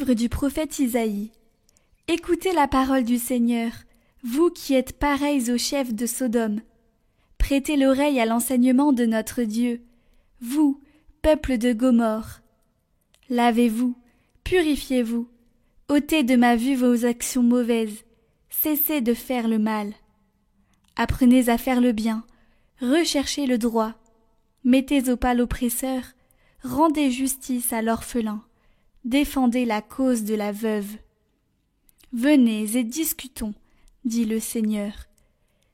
Livre du prophète Isaïe. Écoutez la parole du Seigneur, vous qui êtes pareils au chef de Sodome. Prêtez l'oreille à l'enseignement de notre Dieu, vous, peuple de Gomorrhe. Lavez-vous, purifiez-vous, ôtez de ma vue vos actions mauvaises, cessez de faire le mal. Apprenez à faire le bien, recherchez le droit, mettez au pas l'oppresseur, rendez justice à l'orphelin, défendez la cause de la veuve. Venez et discutons, dit le Seigneur.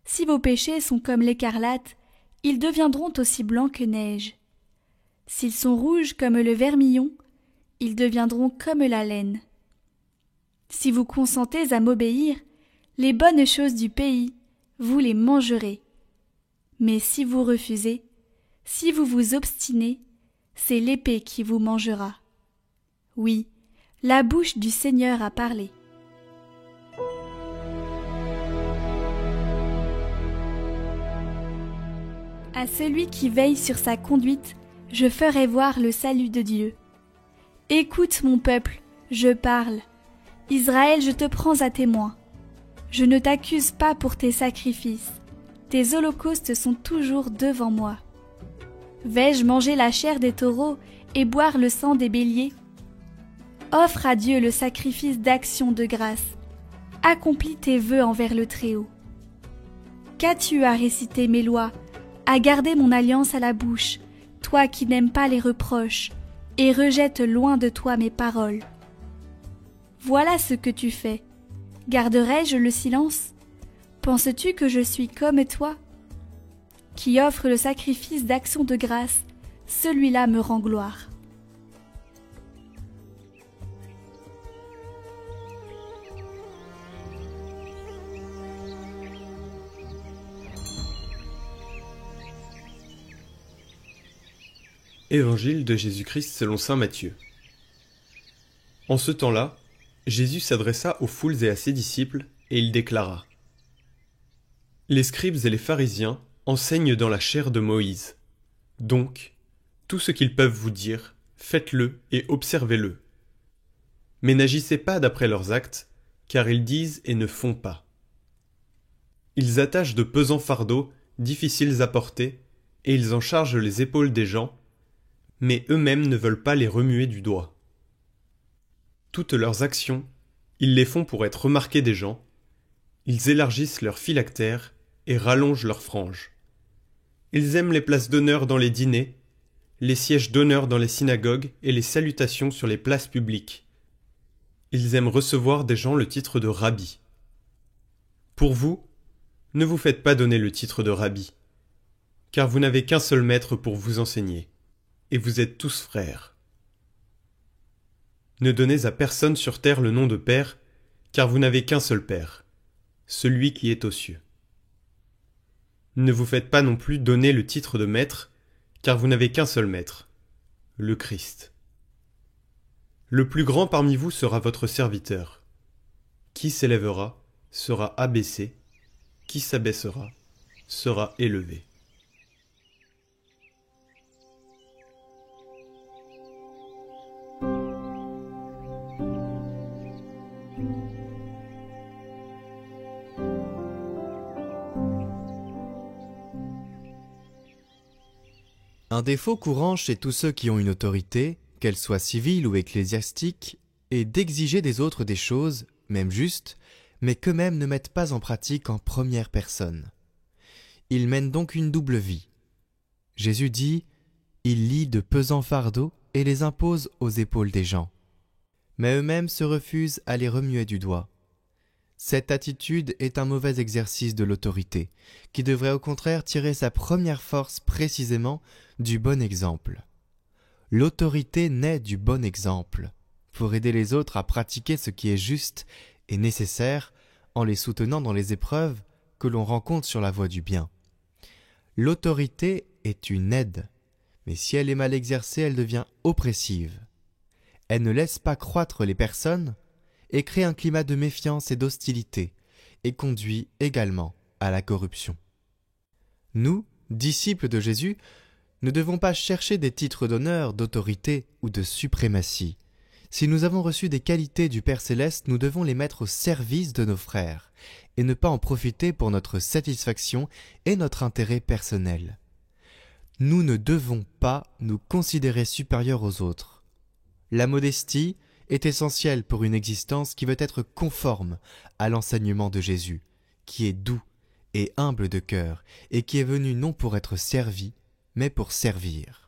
Si vos péchés sont comme l'écarlate, ils deviendront aussi blancs que neige. S'ils sont rouges comme le vermillon, ils deviendront comme la laine. Si vous consentez à m'obéir, les bonnes choses du pays, vous les mangerez. Mais si vous refusez, si vous vous obstinez, c'est l'épée qui vous mangera. Oui, la bouche du Seigneur a parlé. À celui qui veille sur sa conduite, je ferai voir le salut de Dieu. Écoute mon peuple, je parle. Israël, je te prends à témoin. Je ne t'accuse pas pour tes sacrifices. Tes holocaustes sont toujours devant moi. Vais-je manger la chair des taureaux et boire le sang des béliers? Offre à Dieu le sacrifice d'action de grâce. Accomplis tes vœux envers le Très-Haut. Qu'as-tu à réciter mes lois, à garder mon alliance à la bouche, toi qui n'aimes pas les reproches, et rejettes loin de toi mes paroles? Voilà ce que tu fais. Garderai-je le silence? Penses-tu que je suis comme toi? Qui offre le sacrifice d'action de grâce, celui-là me rend gloire. Évangile de Jésus-Christ selon saint Matthieu. En ce temps-là, Jésus s'adressa aux foules et à ses disciples, et il déclara : Les scribes et les pharisiens enseignent dans la chair de Moïse. Donc, tout ce qu'ils peuvent vous dire, faites-le et observez-le. Mais n'agissez pas d'après leurs actes, car ils disent et ne font pas. Ils attachent de pesants fardeaux, difficiles à porter, et ils en chargent les épaules des gens, mais eux-mêmes ne veulent pas les remuer du doigt. Toutes leurs actions, ils les font pour être remarqués des gens, ils élargissent leurs phylactères et rallongent leurs franges. Ils aiment les places d'honneur dans les dîners, les sièges d'honneur dans les synagogues et les salutations sur les places publiques. Ils aiment recevoir des gens le titre de rabbi. Pour vous, ne vous faites pas donner le titre de rabbi, car vous n'avez qu'un seul maître pour vous enseigner, et vous êtes tous frères. Ne donnez à personne sur terre le nom de Père, car vous n'avez qu'un seul Père, celui qui est aux cieux. Ne vous faites pas non plus donner le titre de Maître, car vous n'avez qu'un seul Maître, le Christ. Le plus grand parmi vous sera votre serviteur. Qui s'élèvera sera abaissé, qui s'abaissera sera élevé. Un défaut courant chez tous ceux qui ont une autorité, qu'elle soit civile ou ecclésiastique, est d'exiger des autres des choses, même justes, mais qu'eux-mêmes ne mettent pas en pratique en première personne. Ils mènent donc une double vie. Jésus dit « Ils lient de pesants fardeaux et les imposent aux épaules des gens. » Mais eux-mêmes se refusent à les remuer du doigt. Cette attitude est un mauvais exercice de l'autorité, qui devrait au contraire tirer sa première force précisément du bon exemple. L'autorité naît du bon exemple, pour aider les autres à pratiquer ce qui est juste et nécessaire en les soutenant dans les épreuves que l'on rencontre sur la voie du bien. L'autorité est une aide, mais si elle est mal exercée, elle devient oppressive. Elle ne laisse pas croître les personnes et crée un climat de méfiance et d'hostilité, et conduit également à la corruption. Nous, disciples de Jésus, ne devons pas chercher des titres d'honneur, d'autorité ou de suprématie. Si nous avons reçu des qualités du Père Céleste, nous devons les mettre au service de nos frères, et ne pas en profiter pour notre satisfaction et notre intérêt personnel. Nous ne devons pas nous considérer supérieurs aux autres. La modestie est essentielle pour une existence qui veut être conforme à l'enseignement de Jésus, qui est doux et humble de cœur, et qui est venu non pour être servi, mais pour servir.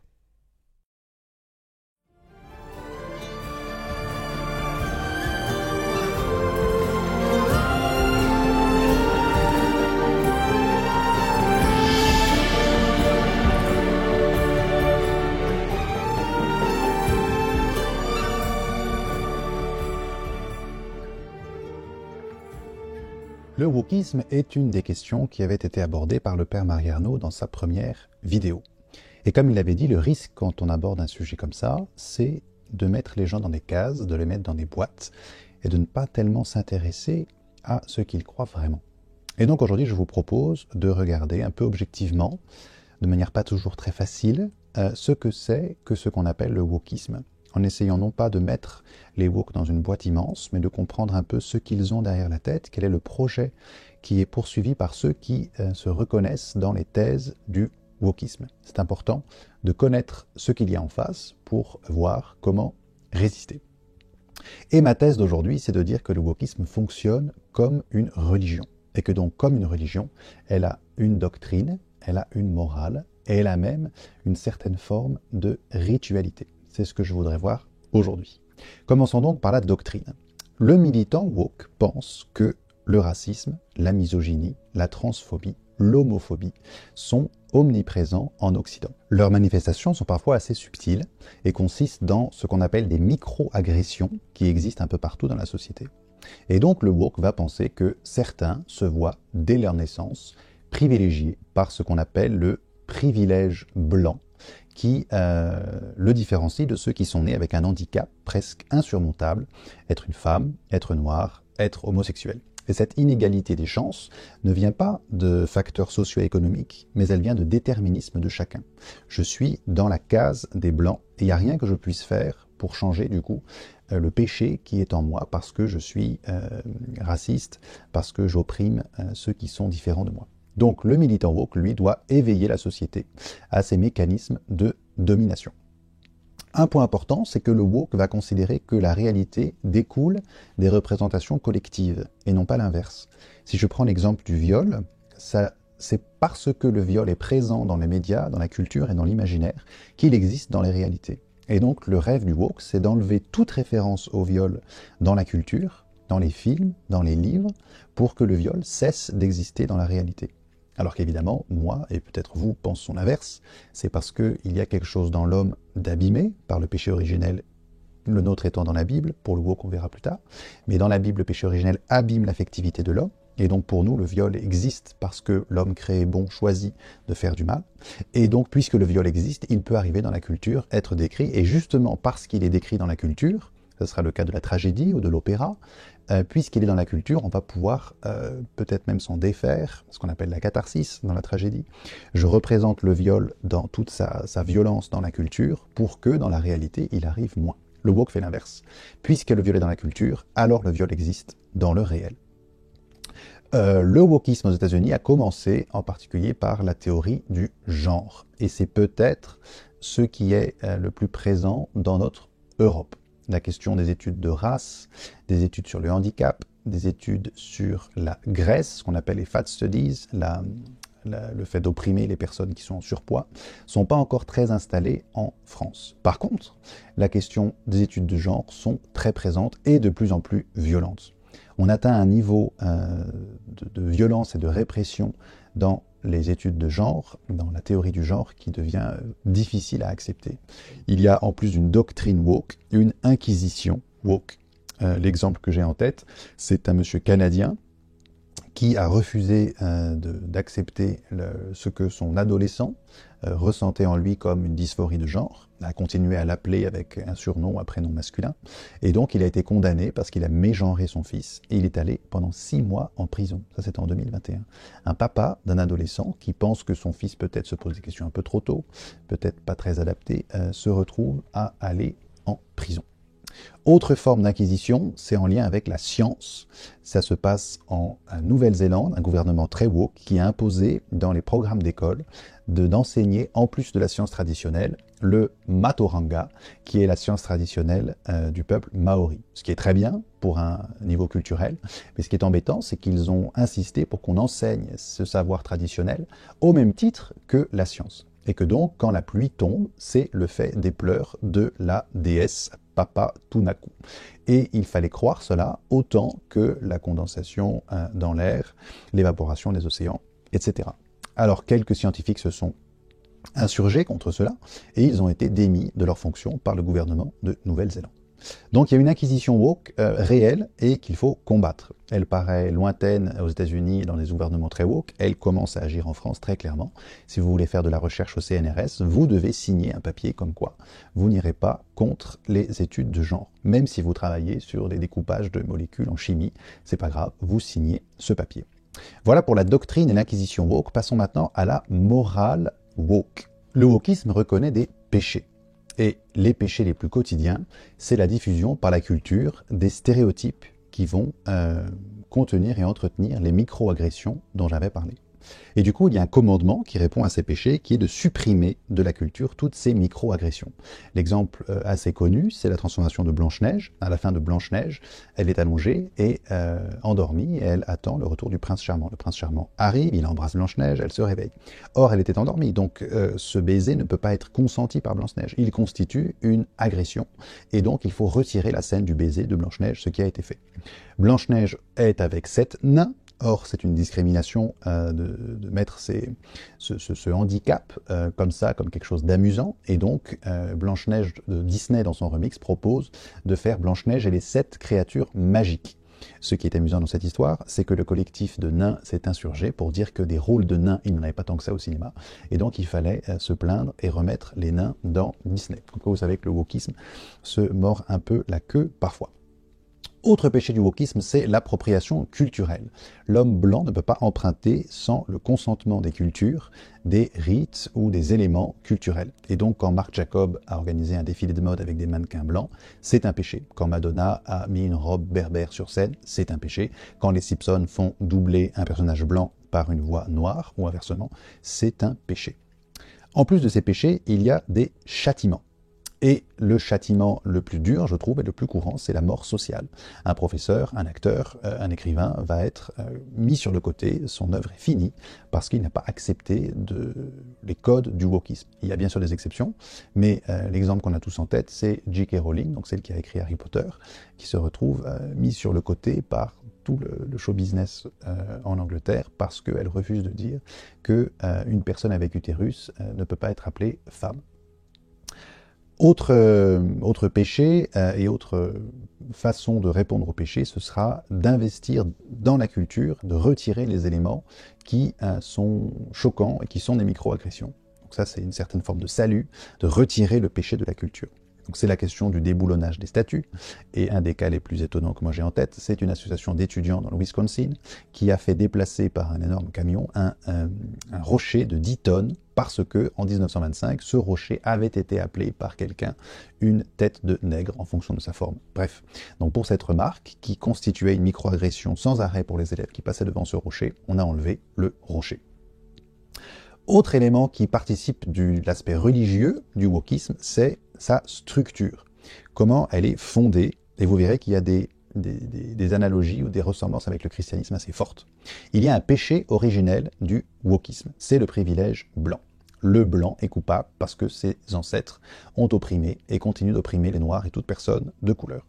Le wokisme est une des questions qui avait été abordée par le père Mariano dans sa première vidéo. Et comme il avait dit, le risque quand on aborde un sujet comme ça, c'est de mettre les gens dans des cases, de les mettre dans des boîtes, et de ne pas tellement s'intéresser à ce qu'ils croient vraiment. Et donc aujourd'hui, je vous propose de regarder un peu objectivement, de manière pas toujours très facile, ce que c'est que ce qu'on appelle le wokisme, en essayant non pas de mettre les woke dans une boîte immense, mais de comprendre un peu ce qu'ils ont derrière la tête, quel est le projet qui est poursuivi par ceux qui se reconnaissent dans les thèses du wokisme. C'est important de connaître ce qu'il y a en face pour voir comment résister. Et ma thèse d'aujourd'hui, c'est de dire que le wokisme fonctionne comme une religion, et que donc comme une religion, elle a une doctrine, elle a une morale, et elle a même une certaine forme de ritualité. C'est ce que je voudrais voir aujourd'hui. Commençons donc par la doctrine. Le militant woke pense que le racisme, la misogynie, la transphobie, l'homophobie sont omniprésents en Occident. Leurs manifestations sont parfois assez subtiles et consistent dans ce qu'on appelle des micro-agressions qui existent un peu partout dans la société. Et donc le woke va penser que certains se voient dès leur naissance privilégiés par ce qu'on appelle le privilège blanc, qui le différencie de ceux qui sont nés avec un handicap presque insurmontable, être une femme, être noir, être homosexuel. Et cette inégalité des chances ne vient pas de facteurs socio-économiques, mais elle vient de déterminisme de chacun. Je suis dans la case des blancs et il n'y a rien que je puisse faire pour changer du coup le péché qui est en moi parce que je suis raciste, parce que j'opprime ceux qui sont différents de moi. Donc le militant woke, lui, doit éveiller la société à ces mécanismes de domination. Un point important, c'est que le woke va considérer que la réalité découle des représentations collectives, et non pas l'inverse. Si je prends l'exemple du viol, c'est parce que le viol est présent dans les médias, dans la culture et dans l'imaginaire, qu'il existe dans les réalités. Et donc le rêve du woke, c'est d'enlever toute référence au viol dans la culture, dans les films, dans les livres, pour que le viol cesse d'exister dans la réalité. Alors qu'évidemment, moi, et peut-être vous, pensons l'inverse, c'est parce qu'il y a quelque chose dans l'homme d'abîmé par le péché originel, le nôtre étant dans la Bible, pour le woke on verra plus tard, mais dans la Bible, le péché originel abîme l'affectivité de l'homme, et donc pour nous, le viol existe parce que l'homme créé bon choisit de faire du mal, et donc puisque le viol existe, il peut arriver dans la culture, être décrit, et justement parce qu'il est décrit dans la culture, ce sera le cas de la tragédie ou de l'opéra, puisqu'il est dans la culture, on va pouvoir peut-être même s'en défaire, ce qu'on appelle la catharsis dans la tragédie. Je représente le viol dans toute sa violence dans la culture pour que dans la réalité, il arrive moins. Le woke fait l'inverse. Puisque le viol est dans la culture, alors le viol existe dans le réel. Le wokisme aux États-Unis a commencé en particulier par la théorie du genre. Et c'est peut-être ce qui est le plus présent dans notre Europe. La question des études de race, des études sur le handicap, des études sur la graisse, ce qu'on appelle les fat studies, le fait d'opprimer les personnes qui sont en surpoids, ne sont pas encore très installées en France. Par contre, la question des études de genre sont très présentes et de plus en plus violentes. On atteint un niveau de violence et de répression dans les études de genre, dans la théorie du genre, qui devient difficile à accepter. Il y a en plus d'une doctrine woke, une inquisition woke. L'exemple que j'ai en tête, c'est un monsieur canadien qui a refusé d'accepter ce que son adolescent ressentait en lui comme une dysphorie de genre, a continué à l'appeler avec un surnom, un prénom masculin, et donc il a été condamné parce qu'il a mégenré son fils, et il est allé pendant 6 mois en prison. Ça, c'était en 2021. Un papa d'un adolescent qui pense que son fils peut-être se pose des questions un peu trop tôt, peut-être pas très adaptées, se retrouve à aller en prison. Autre forme d'inquisition, c'est en lien avec la science. Ça se passe en Nouvelle-Zélande, un gouvernement très woke qui a imposé dans les programmes d'école d'enseigner, en plus de la science traditionnelle, le Matoranga, qui est la science traditionnelle du peuple maori. Ce qui est très bien pour un niveau culturel, mais ce qui est embêtant, c'est qu'ils ont insisté pour qu'on enseigne ce savoir traditionnel au même titre que la science. Et que donc, quand la pluie tombe, c'est le fait des pleurs de la déesse Papatunaku. Et il fallait croire cela autant que la condensation dans l'air, l'évaporation des océans, etc. Alors, quelques scientifiques se sont insurgés contre cela, et ils ont été démis de leurs fonctions par le gouvernement de Nouvelle-Zélande. Donc il y a une inquisition woke réelle et qu'il faut combattre. Elle paraît lointaine aux États-Unis dans des gouvernements très woke, elle commence à agir en France très clairement. Si vous voulez faire de la recherche au CNRS, vous devez signer un papier comme quoi vous n'irez pas contre les études de genre. Même si vous travaillez sur des découpages de molécules en chimie, c'est pas grave, vous signez ce papier. Voilà pour la doctrine et l'inquisition woke. Passons maintenant à la morale woke. Le wokisme reconnaît des péchés. Et les péchés les plus quotidiens, c'est la diffusion par la culture des stéréotypes qui vont contenir et entretenir les micro-agressions dont j'avais parlé. Et du coup, il y a un commandement qui répond à ces péchés, qui est de supprimer de la culture toutes ces micro-agressions. L'exemple assez connu, c'est la transformation de Blanche-Neige. À la fin de Blanche-Neige, elle est allongée et endormie, et elle attend le retour du prince charmant. Le prince charmant arrive, il embrasse Blanche-Neige, elle se réveille. Or, elle était endormie, donc ce baiser ne peut pas être consenti par Blanche-Neige. Il constitue une agression, et donc il faut retirer la scène du baiser de Blanche-Neige, ce qui a été fait. Blanche-Neige est avec 7 nains. Or, c'est une discrimination de mettre ce handicap comme ça, comme quelque chose d'amusant. Et donc, Blanche-Neige de Disney, dans son remix, propose de faire Blanche-Neige et les 7 créatures magiques. Ce qui est amusant dans cette histoire, c'est que le collectif de nains s'est insurgé pour dire que des rôles de nains, il n'y en avait pas tant que ça au cinéma. Et donc, il fallait se plaindre et remettre les nains dans Disney. Donc, vous savez que le wokisme se mord un peu la queue parfois. Autre péché du wokisme, c'est l'appropriation culturelle. L'homme blanc ne peut pas emprunter sans le consentement des cultures, des rites ou des éléments culturels. Et donc quand Marc Jacob a organisé un défilé de mode avec des mannequins blancs, c'est un péché. Quand Madonna a mis une robe berbère sur scène, c'est un péché. Quand les Simpsons font doubler un personnage blanc par une voix noire, ou inversement, c'est un péché. En plus de ces péchés, il y a des châtiments. Et le châtiment le plus dur, je trouve, et le plus courant, c'est la mort sociale. Un professeur, un acteur, un écrivain va être mis sur le côté, son œuvre est finie, parce qu'il n'a pas accepté les codes du wokisme. Il y a bien sûr des exceptions, mais l'exemple qu'on a tous en tête, c'est J.K. Rowling, donc celle qui a écrit Harry Potter, qui se retrouve mise sur le côté par tout le show business en Angleterre, parce qu'elle refuse de dire qu'une personne avec utérus ne peut pas être appelée femme. Autre péché et autre façon de répondre au péché, ce sera d'investir dans la culture, de retirer les éléments qui sont choquants et qui sont des micro-agressions. Donc ça, c'est une certaine forme de salut, de retirer le péché de la culture. Donc c'est la question du déboulonnage des statues, et un des cas les plus étonnants que moi j'ai en tête, c'est une association d'étudiants dans le Wisconsin qui a fait déplacer par un énorme camion un rocher de 10 tonnes, parce que en 1925, ce rocher avait été appelé par quelqu'un une tête de nègre en fonction de sa forme. Bref, donc pour cette remarque, qui constituait une micro-agression sans arrêt pour les élèves qui passaient devant ce rocher, on a enlevé le rocher. Autre élément qui participe de l'aspect religieux du wokisme, c'est sa structure. Comment elle est fondée, et vous verrez qu'il y a des analogies ou des ressemblances avec le christianisme assez fortes. Il y a un péché originel du wokisme, c'est le privilège blanc. Le blanc est coupable parce que ses ancêtres ont opprimé et continuent d'opprimer les noirs et toute personne de couleur.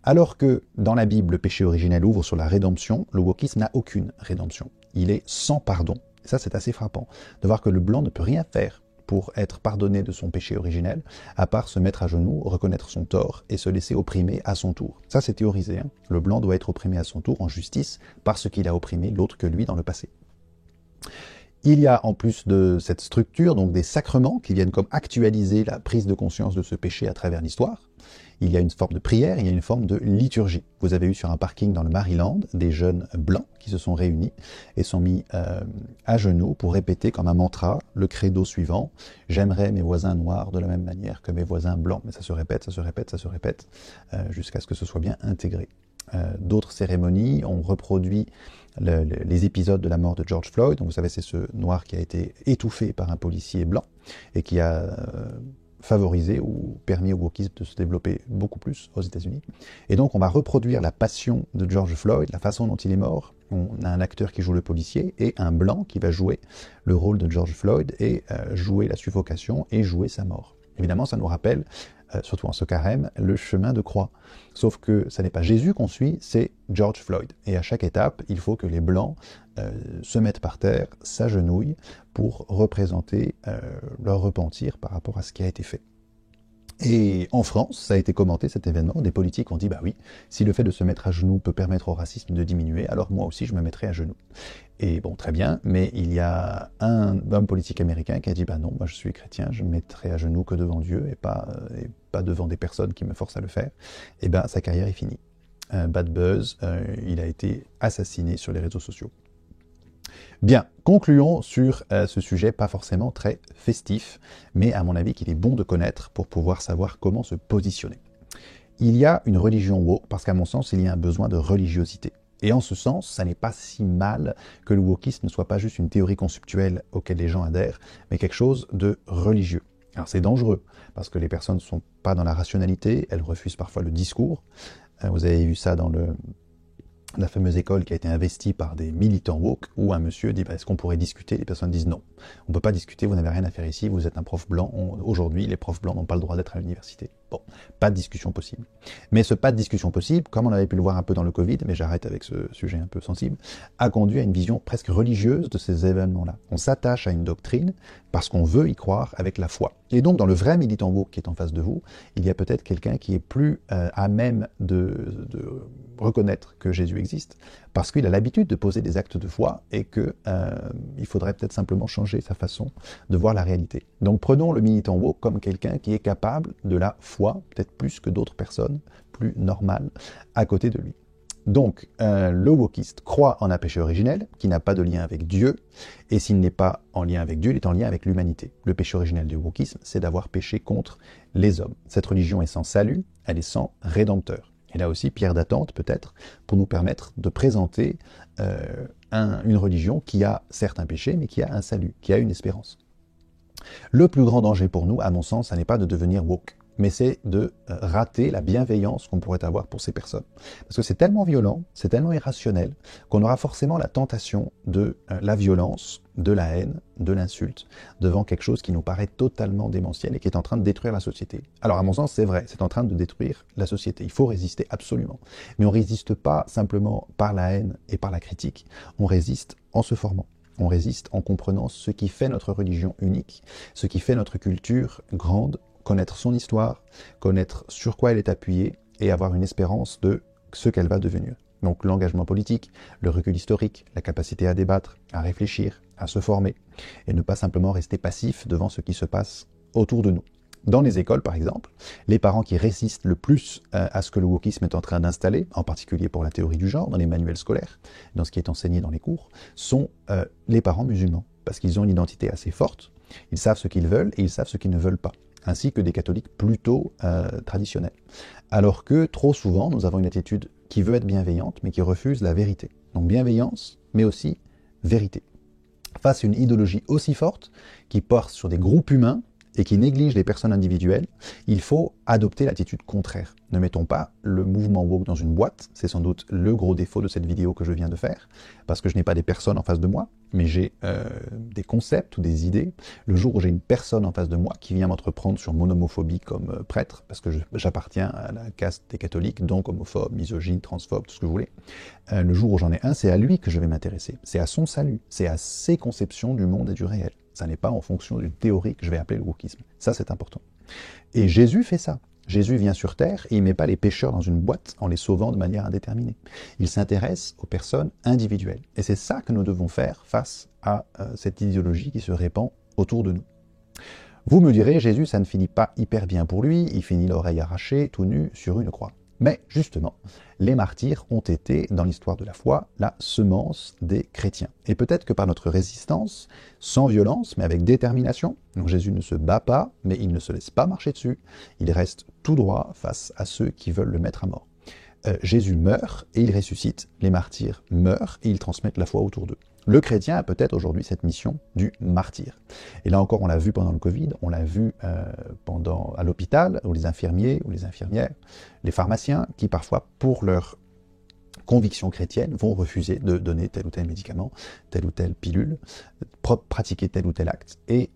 Alors que dans la Bible, le péché originel ouvre sur la rédemption, le wokisme n'a aucune rédemption. Il est sans pardon. Et ça, c'est assez frappant de voir que le blanc ne peut rien faire pour être pardonné de son péché originel, à part se mettre à genoux, reconnaître son tort et se laisser opprimer à son tour. Ça, c'est théorisé. Le blanc doit être opprimé à son tour en justice parce qu'il a opprimé l'autre que lui dans le passé. Il y a en plus de cette structure donc des sacrements qui viennent comme actualiser la prise de conscience de ce péché à travers l'histoire. Il y a une forme de prière, il y a une forme de liturgie. Vous avez eu sur un parking dans le Maryland des jeunes blancs qui se sont réunis et sont mis à genoux pour répéter comme un mantra le credo suivant: j'aimerais mes voisins noirs de la même manière que mes voisins blancs. Mais ça se répète, ça se répète, ça se répète, jusqu'à ce que ce soit bien intégré. D'autres cérémonies ont reproduit les épisodes de la mort de George Floyd. Donc vous savez, c'est ce noir qui a été étouffé par un policier blanc et qui a favorisé ou permis au wokisme de se développer beaucoup plus aux États-Unis. Et donc on va reproduire la passion de George Floyd, la façon dont il est mort. On a un acteur qui joue le policier et un blanc qui va jouer le rôle de George Floyd et jouer la suffocation et jouer sa mort. Évidemment, ça nous rappelle, surtout en ce carême, le chemin de croix. Sauf que ce n'est pas Jésus qu'on suit, c'est George Floyd. Et à chaque étape, il faut que les Blancs se mettent par terre, s'agenouillent pour représenter leur repentir par rapport à ce qui a été fait. Et en France, ça a été commenté cet événement, des politiques ont dit bah oui, si le fait de se mettre à genoux peut permettre au racisme de diminuer, alors moi aussi je me mettrai à genoux. Et bon, très bien, mais il y a un homme politique américain qui a dit bah non, moi je suis chrétien, je me mettrai à genoux que devant Dieu et pas devant des personnes qui me forcent à le faire. Et ben sa carrière est finie. Bad buzz, il a été assassiné sur les réseaux sociaux. Bien, concluons sur ce sujet pas forcément très festif, mais à mon avis qu'il est bon de connaître pour pouvoir savoir comment se positionner. Il y a une religion woke parce qu'à mon sens, il y a un besoin de religiosité. Et en ce sens, ça n'est pas si mal que le wokisme ne soit pas juste une théorie conceptuelle auquel les gens adhèrent, mais quelque chose de religieux. Alors c'est dangereux, parce que les personnes ne sont pas dans la rationalité, elles refusent parfois le discours. Vous avez vu ça dans la fameuse école qui a été investie par des militants woke, où un monsieur dit bah, est-ce qu'on pourrait discuter? Les personnes disent non, on ne peut pas discuter, vous n'avez rien à faire ici, vous êtes un prof blanc. Aujourd'hui, les profs blancs n'ont pas le droit d'être à l'université. Bon, pas de discussion possible. Mais ce pas de discussion possible, comme on avait pu le voir un peu dans le Covid, mais j'arrête avec ce sujet un peu sensible, a conduit à une vision presque religieuse de ces événements-là. On s'attache à une doctrine parce qu'on veut y croire avec la foi. Et donc, dans le vrai militant woke qui est en face de vous, il y a peut-être quelqu'un qui est plus à même de reconnaître que Jésus existe, parce qu'il a l'habitude de poser des actes de foi et qu'il faudrait peut-être simplement changer sa façon de voir la réalité. Donc prenons le militant woke comme quelqu'un qui est capable de la foi, peut-être plus que d'autres personnes, plus normales, à côté de lui. Donc le wokiste croit en un péché originel qui n'a pas de lien avec Dieu, et s'il n'est pas en lien avec Dieu, il est en lien avec l'humanité. Le péché originel du wokisme, c'est d'avoir péché contre les hommes. Cette religion est sans salut, elle est sans rédempteur. Et là aussi, pierre d'attente peut-être, pour nous permettre de présenter une religion qui a certes un péché, mais qui a un salut, qui a une espérance. Le plus grand danger pour nous, à mon sens, ça n'est pas de devenir woke, mais c'est de rater la bienveillance qu'on pourrait avoir pour ces personnes. Parce que c'est tellement violent, c'est tellement irrationnel, qu'on aura forcément la tentation de la violence, de la haine, de l'insulte, devant quelque chose qui nous paraît totalement démentiel et qui est en train de détruire la société. Alors à mon sens, c'est vrai, c'est en train de détruire la société. Il faut résister absolument. Mais on ne résiste pas simplement par la haine et par la critique, on résiste en se formant. On résiste en comprenant ce qui fait notre religion unique, ce qui fait notre culture grande, connaître son histoire, connaître sur quoi elle est appuyée et avoir une espérance de ce qu'elle va devenir. Donc l'engagement politique, le recul historique, la capacité à débattre, à réfléchir, à se former et ne pas simplement rester passif devant ce qui se passe autour de nous. Dans les écoles, par exemple, les parents qui résistent le plus à ce que le wokisme est en train d'installer, en particulier pour la théorie du genre, dans les manuels scolaires, dans ce qui est enseigné dans les cours, sont les parents musulmans, parce qu'ils ont une identité assez forte, ils savent ce qu'ils veulent et ils savent ce qu'ils ne veulent pas, ainsi que des catholiques plutôt traditionnels. Alors que, trop souvent, nous avons une attitude qui veut être bienveillante, mais qui refuse la vérité. Donc bienveillance, mais aussi vérité. Face à une idéologie aussi forte, qui porte sur des groupes humains, et qui néglige les personnes individuelles, il faut adopter l'attitude contraire. Ne mettons pas le mouvement woke dans une boîte, c'est sans doute le gros défaut de cette vidéo que je viens de faire, parce que je n'ai pas des personnes en face de moi, mais j'ai des concepts ou des idées. Le jour où j'ai une personne en face de moi qui vient m'entreprendre sur mon homophobie comme prêtre, parce que j'appartiens à la caste des catholiques, donc homophobe, misogyne, transphobe, tout ce que vous voulez, le jour où j'en ai un, c'est à lui que je vais m'intéresser. C'est à son salut, c'est à ses conceptions du monde et du réel. Ça n'est pas en fonction d'une théorie que je vais appeler le wokisme. Ça, c'est important. Et Jésus fait ça. Jésus vient sur terre et il ne met pas les pécheurs dans une boîte en les sauvant de manière indéterminée. Il s'intéresse aux personnes individuelles. Et c'est ça que nous devons faire face à cette idéologie qui se répand autour de nous. Vous me direz, Jésus, ça ne finit pas hyper bien pour lui, il finit l'oreille arrachée, tout nu, sur une croix. Mais justement, les martyrs ont été, dans l'histoire de la foi, la semence des chrétiens. Et peut-être que par notre résistance, sans violence, mais avec détermination, donc Jésus ne se bat pas, mais il ne se laisse pas marcher dessus, il reste tout droit face à ceux qui veulent le mettre à mort. Jésus meurt et il ressuscite, les martyrs meurent et ils transmettent la foi autour d'eux. Le chrétien a peut-être aujourd'hui cette mission du martyr. Et là encore, on l'a vu pendant le Covid, on l'a vu à l'hôpital, où les infirmiers ou les infirmières, les pharmaciens, qui parfois, pour leur conviction chrétienne, vont refuser de donner tel ou tel médicament, telle ou telle pilule, pratiquer tel ou tel acte, et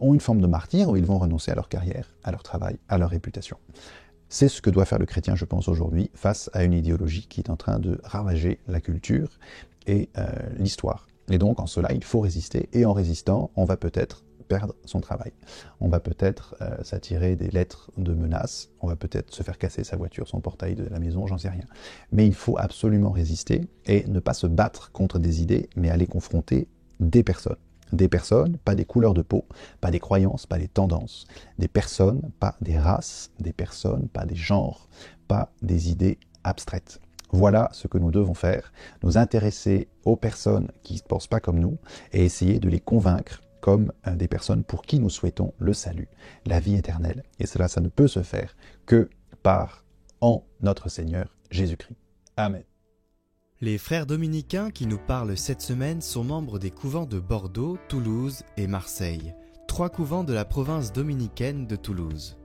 ont une forme de martyr où ils vont renoncer à leur carrière, à leur travail, à leur réputation. C'est ce que doit faire le chrétien, je pense, aujourd'hui, face à une idéologie qui est en train de ravager la culture et l'histoire. Et donc, en cela, il faut résister, et en résistant, on va peut-être perdre son travail. On va peut-être s'attirer des lettres de menaces, on va peut-être se faire casser sa voiture, son portail de la maison, j'en sais rien. Mais il faut absolument résister, et ne pas se battre contre des idées, mais aller confronter des personnes. Des personnes, pas des couleurs de peau, pas des croyances, pas des tendances. Des personnes, pas des races, des personnes, pas des genres, pas des idées abstraites. Voilà ce que nous devons faire, nous intéresser aux personnes qui ne pensent pas comme nous et essayer de les convaincre comme des personnes pour qui nous souhaitons le salut, la vie éternelle. Et cela, ça ne peut se faire que en notre Seigneur Jésus-Christ. Amen. Les frères dominicains qui nous parlent cette semaine sont membres des couvents de Bordeaux, Toulouse et Marseille, 3 couvents de la province dominicaine de Toulouse.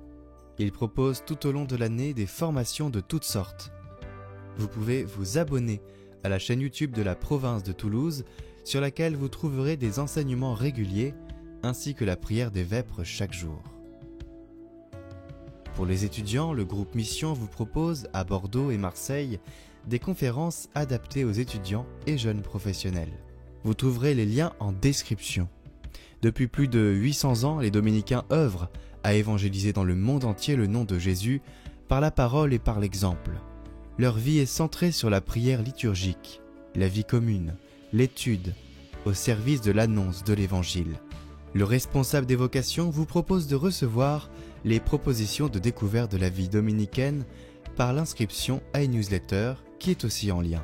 Ils proposent tout au long de l'année des formations de toutes sortes. Vous pouvez vous abonner à la chaîne YouTube de la province de Toulouse, sur laquelle vous trouverez des enseignements réguliers, ainsi que la prière des vêpres chaque jour. Pour les étudiants, le groupe Mission vous propose, à Bordeaux et Marseille, des conférences adaptées aux étudiants et jeunes professionnels. Vous trouverez les liens en description. Depuis plus de 800 ans, les dominicains œuvrent à évangéliser dans le monde entier le nom de Jésus par la parole et par l'exemple. Leur vie est centrée sur la prière liturgique, la vie commune, l'étude, au service de l'annonce de l'Évangile. Le responsable des vocations vous propose de recevoir les propositions de découverte de la vie dominicaine par l'inscription à une newsletter qui est aussi en lien.